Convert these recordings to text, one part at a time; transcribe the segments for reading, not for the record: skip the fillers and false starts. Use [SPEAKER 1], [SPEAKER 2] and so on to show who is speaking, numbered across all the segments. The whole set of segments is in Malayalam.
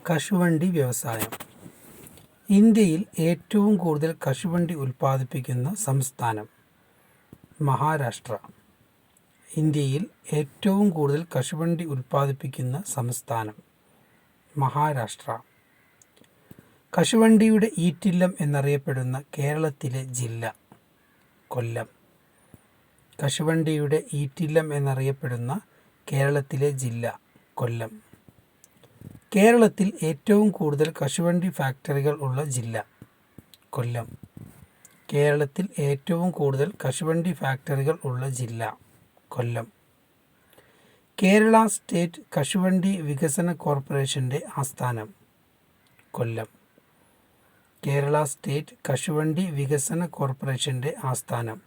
[SPEAKER 1] കശുവണ്ടി വ്യവസായം. ഇന്ത്യയിൽ ഏറ്റവും കൂടുതൽ കശുവണ്ടി ഉൽപ്പാദിപ്പിക്കുന്ന സംസ്ഥാനം മഹാരാഷ്ട്ര. ഇന്ത്യയിൽ ഏറ്റവും കൂടുതൽ കശുവണ്ടി ഉൽപ്പാദിപ്പിക്കുന്ന സംസ്ഥാനം മഹാരാഷ്ട്ര. കശുവണ്ടിയുടെ ഈറ്റില്ലം എന്നറിയപ്പെടുന്ന കേരളത്തിലെ ജില്ല കൊല്ലം. കശുവണ്ടിയുടെ ഈറ്റില്ലം എന്നറിയപ്പെടുന്ന കേരളത്തിലെ ജില്ല കൊല്ലം. കേരളത്തിൽ ഏറ്റവും കൂടുതൽ കശുവണ്ടി ഫാക്ടറികൾ ഉള്ള ജില്ല കൊല്ലം. കേരളത്തിൽ ഏറ്റവും കൂടുതൽ കശുവണ്ടി ഫാക്ടറികൾ ഉള്ള ജില്ല കൊല്ലം. കേരള സ്റ്റേറ്റ് കശുവണ്ടി വികസന കോർപ്പറേഷൻ്റെ ആസ്ഥാനം കൊല്ലം. കേരള സ്റ്റേറ്റ് കശുവണ്ടി വികസന കോർപ്പറേഷൻ്റെ ആസ്ഥാനം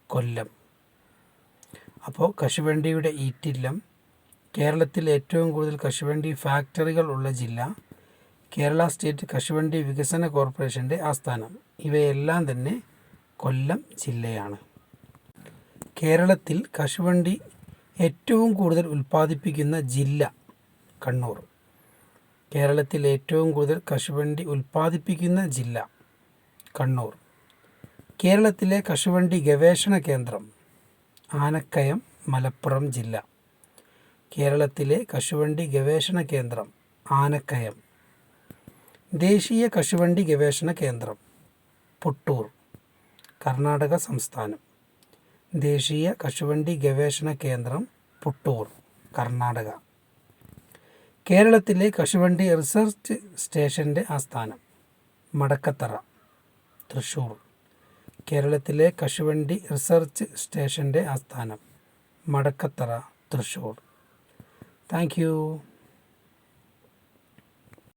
[SPEAKER 1] കൊല്ലം. അപ്പോൾ കശുവണ്ടിയുടെ ഈറ്റില്ലം, കേരളത്തിൽ ഏറ്റവും കൂടുതൽ കശുവണ്ടി ഫാക്ടറികൾ ഉള്ള ജില്ല, കേരള സ്റ്റേറ്റ് കശുവണ്ടി വികസന കോർപ്പറേഷൻ്റെ ആസ്ഥാനം, ഇവയെല്ലാം തന്നെ കൊല്ലം ജില്ലയാണ്. കേരളത്തിൽ കശുവണ്ടി ഏറ്റവും കൂടുതൽ ഉൽപ്പാദിപ്പിക്കുന്ന ജില്ല കണ്ണൂർ. കേരളത്തിൽ ഏറ്റവും കൂടുതൽ കശുവണ്ടി ഉൽപ്പാദിപ്പിക്കുന്ന ജില്ല കണ്ണൂർ. കേരളത്തിലെ കശുവണ്ടി ഗവേഷണ കേന്ദ്രം ആനക്കയം, മലപ്പുറം ജില്ല. കേരളത്തിലെ കശുവണ്ടി ഗവേഷണ കേന്ദ്രം ആനക്കയം. ദേശീയ കശുവണ്ടി ഗവേഷണ കേന്ദ്രം പുട്ടൂർ, കർണാടക സംസ്ഥാനം. ദേശീയ കശുവണ്ടി ഗവേഷണ കേന്ദ്രം പുട്ടൂർ, കർണാടക. കേരളത്തിലെ കശുവണ്ടി റിസർച്ച് സ്റ്റേഷൻ്റെ ആസ്ഥാനം മടക്കത്തറ, തൃശ്ശൂർ. കേരളത്തിലെ കശുവണ്ടി റിസർച്ച് സ്റ്റേഷൻ്റെ ആസ്ഥാനം മടക്കത്തറ, തൃശ്ശൂർ. Thank you.